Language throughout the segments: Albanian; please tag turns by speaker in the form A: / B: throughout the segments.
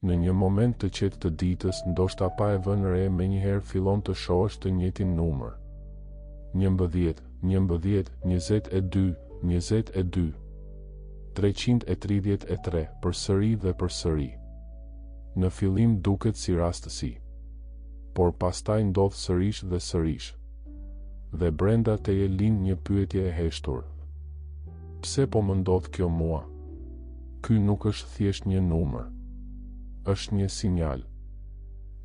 A: Në një moment të qetë të ditës, ndoshta pa e vënë re, menjëherë fillon të shohësh të njëjtin numër. 11, 11, 22, 22, 333, përsëri dhe përsëri. Në fillim duket si rastësi, por pastaj ndodh sërish dhe sërish. Dhe brenda teje lind një pyetje e heshtur. Pse po më ndodh kjo mua? Ky nuk është thjesht një numër. Është një sinjal.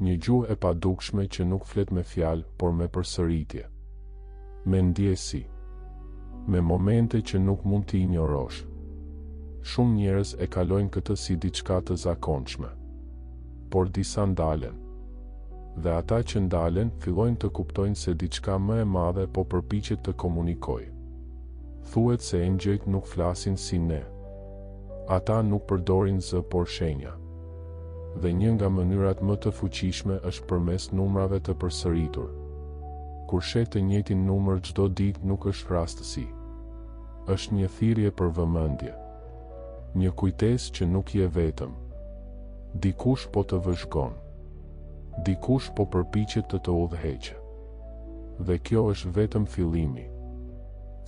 A: Një gjuhë e padukshme që nuk flet me fjalë, por me përsëritje. Me ndjesi. Me momente që nuk mund t'i injorosh. Shumë njerëz e kalojnë këtë si diçka të zakonshme. Por disa ndalen. Dhe ata që ndalen fillojnë të kuptojnë se diçka më e madhe po përpiqet të komunikojë. Thuhet se engjëjt nuk flasin si ne. Ata nuk përdorin zë por shenja. Dhe një nga mënyrat më të fuqishme është përmes numrave të përsëritur. Kur sheh të njëjtin numër çdo ditë nuk është rastësi. Është një thirrje për vëmendje. Një kujtesë që nuk je vetëm. Dikush po të vëzhgon. Dikush po përpiqet të udhëheqë. Dhe kjo është vetëm fillimi.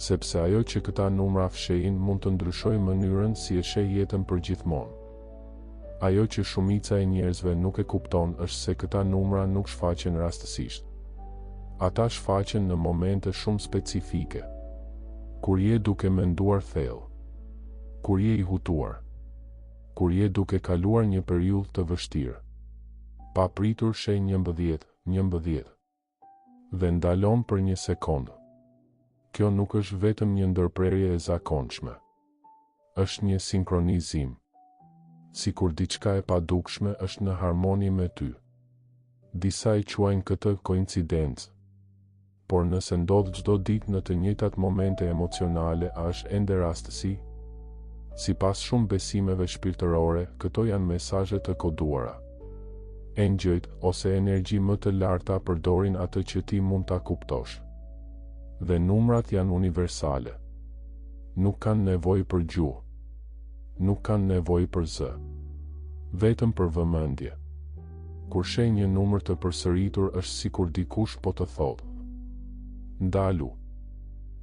A: Sepse ajo që këta numra fshehin mund të ndryshojë mënyrën si e sheh jetën përgjithmonë. Ajo që shumica e njerëzve nuk e kupton është se këta numra nuk shfaqen rastësisht. Ata shfaqen në momente shumë specifike. Kur je duke menduar thellë. Kur je i hutuar. Kur je duke kaluar një periudhë të vështirë. Pa pritur sheh 11, 11. Dhe ndalon për një sekondë. Kjo nuk është vetëm një ndërprerje e zakonshme. Është një sinkronizim. Sikur diçka e padukshme është në harmoni me ty. Disa i quajnë këtë koincidencë. Por nëse ndodh çdo ditë në të njëjtat momente emocionale, a është ende rastësi? Sipas shumë besimeve shpirtërore, këto janë mesazhe të koduara. Engjëjt ose energji më të larta përdorin atë që ti mund ta kuptosh. Dhe numrat janë universale. Nuk kanë nevojë për gjuhë. Nuk kanë nevojë për zë. Vetëm për vëmendje. Kur sheh një numër të përsëritur është sikur dikush po të thotë. Ndalu.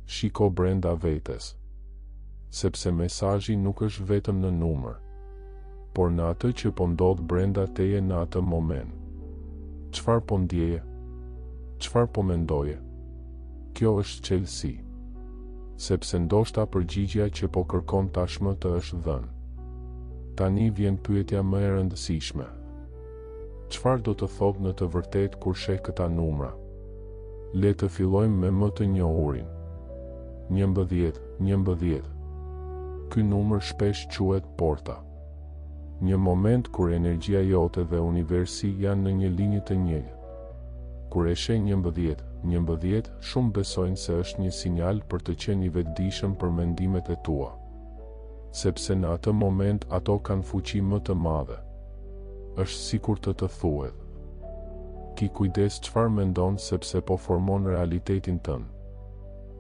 A: Shiko brenda vetes. Sepse mesazhi nuk është vetëm në numër, por në atë që po ndodh brenda teje në atë moment. Çfarë po ndjeje? Çfarë po mendoje? Kjo është çelësi. Sepse ndoshta përgjigjja që po kërkon tashmë të është dhënë. Tani vjen pyetja më e rëndësishme. Çfarë do të thotë në të vërtetë kur sheh këta numra? Le të fillojmë me më të njohurin. 11, 11. Ky numër shpesh quhet porta. Një moment kur energjia jote dhe universi janë në një linjë të njëjtë. Kur e sheh 11, 11, shumë besojnë se është një sinjal për të qenë i vetëdijshëm për mendimet e tua. Sepse në atë moment ato kanë fuqi më të madhe. Është sikur të thuhet. Ki kujdes çfarë mendon sepse po formon realitetin tënd.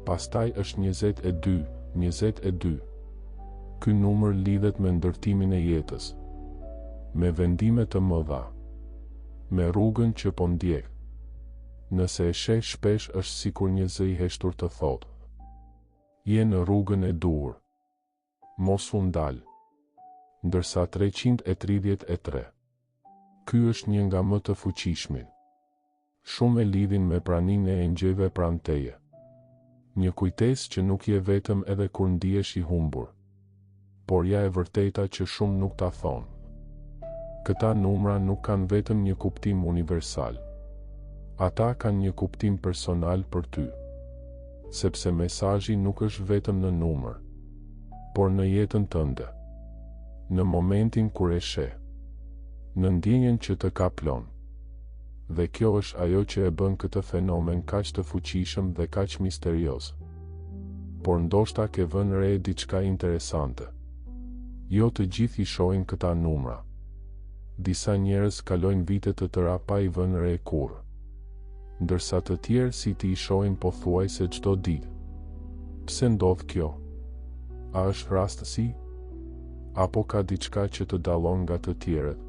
A: Pastaj është 22, 22. Ky numër lidhet me ndërtimin e jetës. Me vendime të mëdha. Me rrugën që po ndjek. Nëse e sheh shpesh është sikur një zë i heshtur të thotë. Je në rrugën e duhur. Mos u ndal. Ndërsa 333. Ky është një nga më të fuqishmit. Shumë e lidhin me praninë e engjëjve pranë teje. Një kujtesë që nuk je vetëm edhe kur ndihesh i humbur. Por ja e vërteta që shumë nuk ta thonë. Këta numra nuk kanë vetëm një kuptim universal. Ata kanë një kuptim personal për ty. Sepse mesazhi nuk është vetëm në numër, por në jetën tënde. Në momentin kur e sheh. Në ndjenjen që të kaplon. Dhe kjo është ajo që e bën këtë fenomen kaq të fuqishëm dhe kaq misterios. Por ndoshta ke vënë re diçka interesante. Jo të gjithë i shohin këta numra. Disa njerëz kalojnë vite të tëra pa i vënë re kurrë. Ndërsa të tjerë si ti i shohin pothuajse çdo ditë. Pse ndodh kjo? A është rastësi? Apo ka diçka që të dallon nga të tjerët?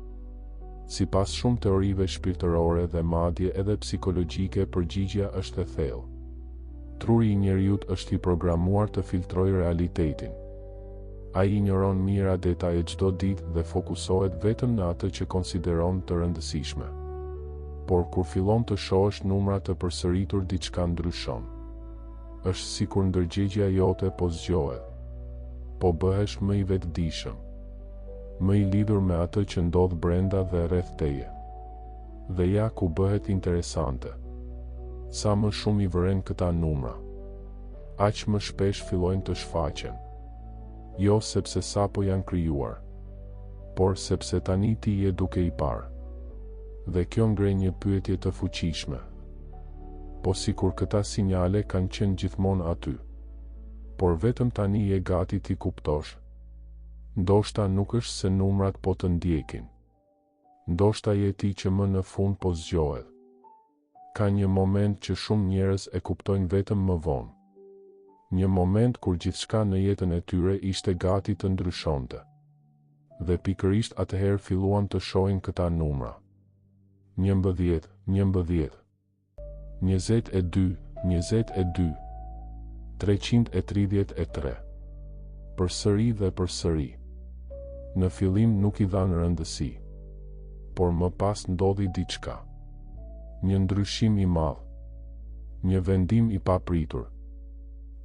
A: Sipas shumë teorive shpirtërore dhe madje edhe psikologjike, përgjigjja është e thellë. Truri i njeriut është i programuar të filtrojë realitetin. Ai injoron mira detaje çdo ditë dhe fokusohet vetëm në atë që konsideron të rëndësishme. Por kur fillon të shohësh numra të përsëritur, diçka ndryshon. Është sikur ndërgjegjja jote po zgjohet. Po bëhesh më i vetëdijshëm, më i lidhur me atë që ndodh brenda dhe rreth teje. Dhe ja ku bëhet interesante. Sa më shumë i vëren këta numra, aq më shpesh fillojnë të shfaqen. Jo sepse sapo janë krijuar, por sepse tani ti je duke i parë. Dhe kjo ngre një pyetje të fuqishme. Po sikur këta sinjale kanë qenë gjithmonë aty, por vetëm tani je gati ti kuptosh. Ndoshta nuk është se numrat po të ndjekin. Ndoshta je ti që më në fund po zgjohet. Ka një moment që shumë njerëz e kuptojnë vetëm më vonë. Një moment kur gjithçka në jetën e tyre ishte gati të ndryshonte. Dhe pikërisht atëherë filluan të shohin këta numra. 11, 11, 22, 22, 333. Përsëri dhe përsëri. Në fillim nuk i dhanë rëndësi, por më pas ndodhi diçka. Një ndryshim i madh, një vendim i papritur,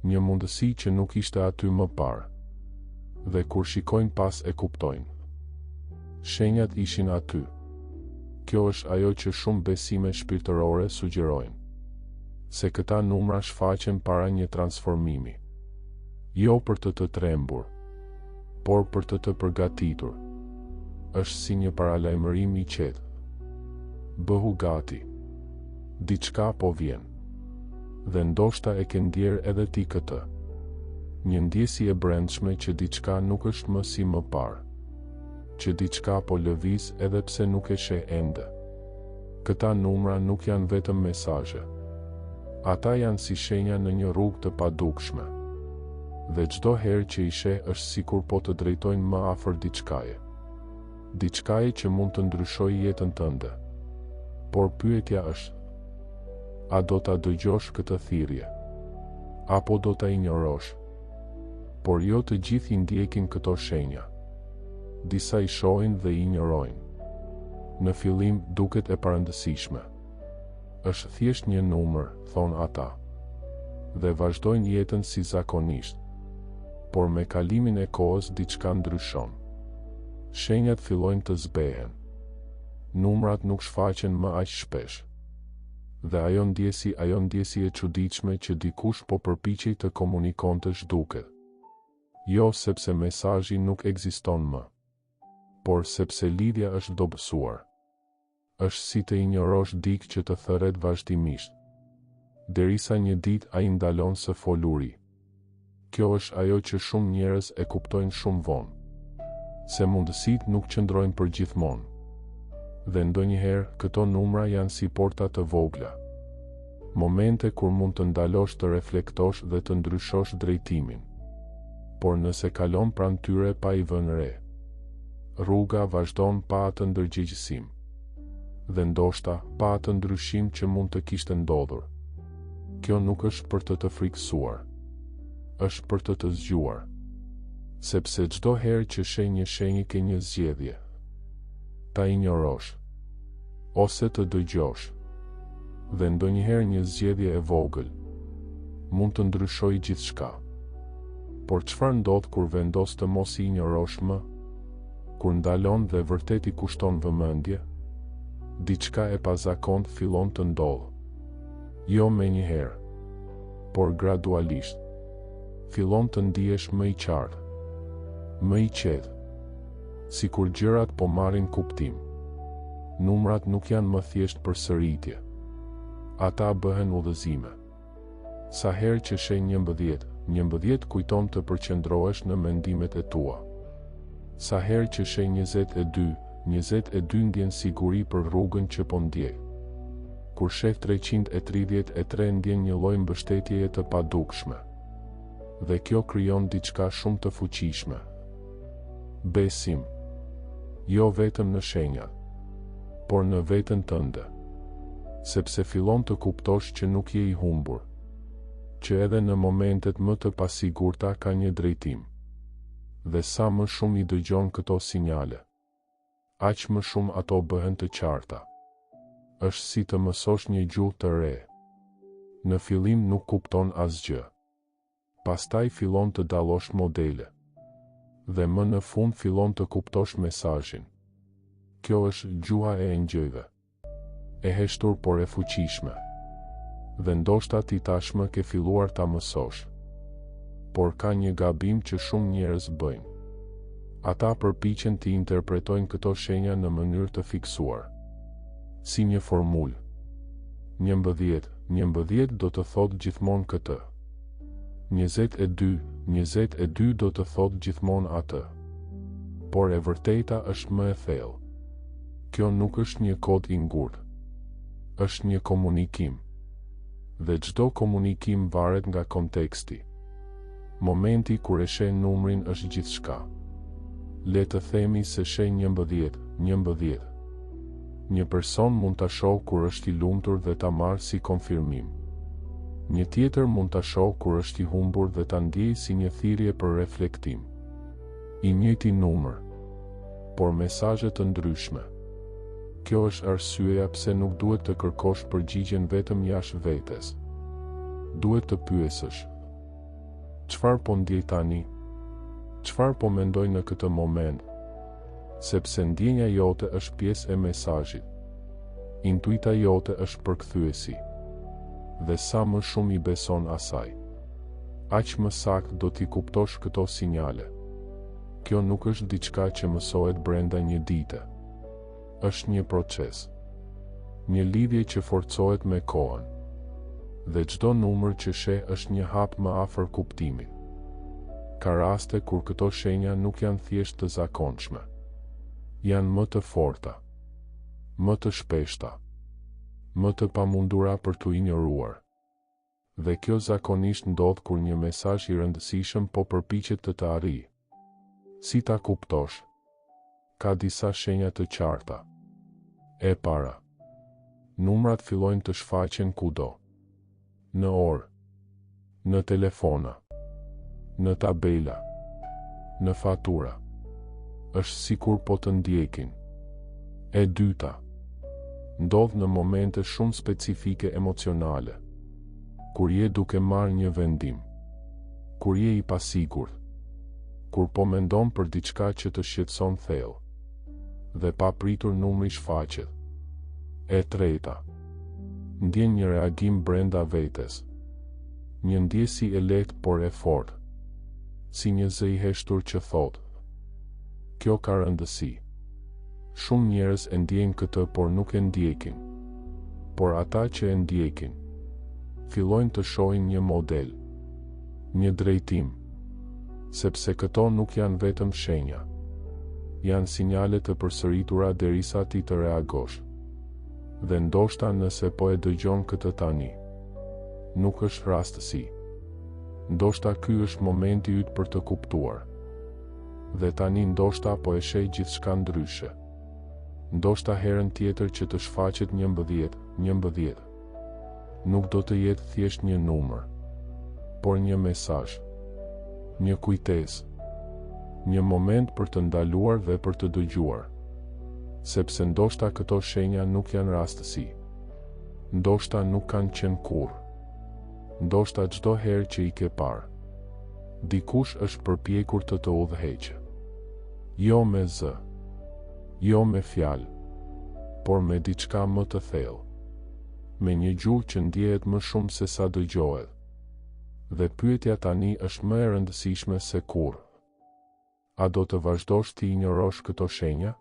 A: një mundësi që nuk ishte aty më parë. Dhe kur shikojnë pas e kuptojnë. Shenjat ishin aty. Kjo është ajo që shumë besime shpirtërore sugjerojnë. Se këta numra shfaqen para një transformimi. Jo për të trembur, por për të përgatitur. Është si një paralajmërim i qetë. Bëhu gati. Diçka po vjen. Dhe ndoshta e ke ndjer edhe ti këtë. Një ndjesi e brendshme që diçka nuk është më si më parë. Që diçka po lëviz edhe pse nuk e sheh ende. Këta numra nuk janë vetëm mesazhe. Ata janë si shenja në një rrugë të padukshme. Dhe çdo herë që i sheh është sikur po të drejtojnë më afër diçkaje. Diçkaje që mund të ndryshojë jetën tënde. Por pyetja është: a do ta dëgjosh këtë thirrje? Apo do ta injorosh? Por jo të gjithë i ndjekin këto shenja. Disa i shohin dhe i injorojnë. Në fillim duket e parëndësishme. Është thjesht një numër, thon ata. Dhe vazhdojnë jetën si zakonisht. Por me kalimin e kohës diçka ndryshon. Shenjat fillojnë të zbehen. Numrat nuk shfaqen më aq shpesh. Dhe ajo ndjesi e çuditshme që dikush po përpiqej të komunikonte zhduket. Jo sepse mesazhi nuk ekziston më, por sepse lidhja është dobësuar. Është si të injorosh dikë që të thërret vazhdimisht, derisa një ditë ai ndalon së foluri. Kjo është ajo që shumë njerëz e kuptojnë shumë vonë. Se mundësitë nuk qëndrojnë për gjithmonë. Dhe ndonjëherë këto numra janë si porta të vogla. Momente kur mund të ndalosh të reflektosh dhe të ndryshosh drejtimin. Por nëse kalon pranë tyre pa i vënë re, rruga vazhdon pa atë ndërgjegjësim. Dhe ndoshta pa atë ndryshim që mund të kishte ndodhur. Kjo nuk është për të frikësuar. Është për të zgjuar. Sepse çdo herë që sheh një shenjë ke një zgjedhje. Ta injorosh, ose të dëgjosh. Dhe ndonjëherë një zgjedhje e vogël mund të ndryshojë gjithçka. Por çfarë ndodh kur vendos të mos i injorosh më? Kur ndalon dhe vërtet i kushton vëmendje, diçka e pazakont fillon të ndodhë. Jo menjëherë, por gradualisht. Fillon të ndihesh më i qartë, më i qetë. Sikur gjërat po marrin kuptim. Numrat nuk janë më thjesht përsëritje. Ata bëhen udhëzime. Sa herë që sheh 11 kujton të përqendrohesh në mendimet e tua. Sa herë që sheh 22 ndjen siguri për rrugën që po ndjek. Kur sheh 333 ndjen një lloj mbështetjeje të padukshme. Dhe kjo krijon diçka shumë të fuqishme. Besim. Jo vetëm në shenjat, por në veten tënde. Sepse fillon të kuptosh që nuk je i humbur, që edhe në momentet më të pasigurta ka një drejtim. Dhe sa më shumë i dëgjon këto sinjale, aq më shumë ato bëhen të qarta. Është si të mësosh një gjuhë të re. Në fillim nuk kupton asgjë. Pastaj fillon të dallosh modele. Dhe më në fund fillon të kuptosh mesazhin. Kjo është gjuha e engjëjve. E heshtur por e fuqishme. Dhe ndoshta ti tashmë ke filluar ta mësosh. Por ka një gabim që shumë njerëz bëjnë. Ata përpiqen të interpretojnë këto shenja në mënyrë të fiksuar. Si një formulë. 11 do të thotë gjithmonë këtë. 22 do të thotë gjithmonë atë. Por e vërteta është më e thellë. Kjo nuk është një kod i ngurtë. Është një komunikim. Dhe çdo komunikim varet nga konteksti. Momenti kur e sheh numrin është gjithçka. Le të themi se sheh 11. Një person mund ta shohë kur është i lumtur dhe ta marrë si konfirmim. Një tjetër mund ta shohë kur është i humbur dhe ta ndjejë si një thirrje për reflektim. I njëjti numër, por mesazhe të ndryshme. Kjo është arsyeja pse nuk duhet të kërkosh përgjigjen vetëm jashtë vetes. Duhet të pyesësh: çfarë po ndjej tani? Çfarë po mendoj në këtë moment? Sepse ndjenja jote është pjesë e mesazhit. Intuita jote është përkthyesi. Dhe sa më shumë i beson asaj, aq më saktë do t'i kuptosh këto sinjale. Kjo nuk është diçka që mësohet brenda një dite. Është një proces. Një lidhje që forcohet me kohën. Dhe çdo numër që sheh është një hap më afër kuptimit. Ka raste kur këto shenja nuk janë thjesht të zakonshme. Janë më të forta, më të shpeshta, më të pamundura për t'u injoruar. Dhe kjo zakonisht ndodh kur një mesazh i rëndësishëm po përpiqet të arrijë. Si ta kuptosh? Ka disa shenja të qarta. E para, numrat fillojnë të shfaqen kudo. Në orë, në telefona, në tabela, në fatura. Është sikur po të ndjekin. E dyta, ndodh në momente shumë specifike emocionale. Kur je duke marrë një vendim. Kur je i pasigurt. Kur po mendon për diçka që të shqetëson thellë. Dhe pa pritur numri shfaqet. E treta, ndjen një reagim brenda vetes. Një ndjesi e lehtë por e fortë. Si një zë i heshtur që thotë: kjo ka rëndësi. Shumë njerëz e ndjejnë këtë por nuk e ndjekin. Por ata që e ndjekin, fillojnë të shohin një model, një drejtim. Sepse këto nuk janë vetëm shenja. Janë sinjale të përsëritura derisa ti të reagosh. Dhe ndoshta nëse po e dëgjon këtë tani, nuk është rastësi. Ndoshta ky është momenti yt për të kuptuar. Dhe tani ndoshta po e sheh gjithçka ndryshe. Ndoshta herën tjetër që të shfaqet 11. Nuk do të jetë thjesht një numër, por një mesazh, një kujtesë, një moment për të ndaluar dhe për të dëgjuar. Sepse ndoshta këto shenja nuk janë rastësi. Ndoshta nuk kanë qenë kurrë. Ndoshta çdo herë që i ke parë, dikush është përpjekur të të udhëheqë. Jo me zë, jo me fjalë, por me diçka më të thellë. Me një gjuhë që ndjehet më shumë se sa dëgjohet. Dhe pyetja tani është më e rëndësishme se kurrë. A do të vazhdosh të injorosh këto shenja?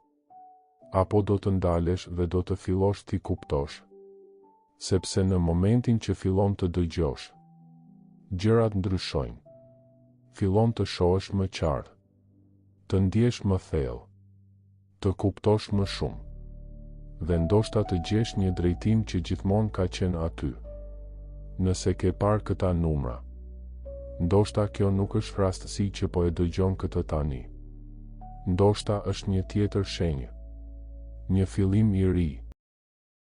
A: Apo do të ndalesh dhe do të fillosh t'i kuptosh? Sepse në momentin që fillon të dëgjosh, gjërat ndryshojnë. Fillon të shohësh më qartë, të ndjesh më thellë, të kuptosh më shumë. Dhe ndoshta të gjesh një drejtim që gjithmonë ka qenë aty. Nëse ke parë këta numra, ndoshta kjo nuk është rastësi që po e dëgjon këtë tani. Ndoshta është një tjetër shenjë. një fillim i ri.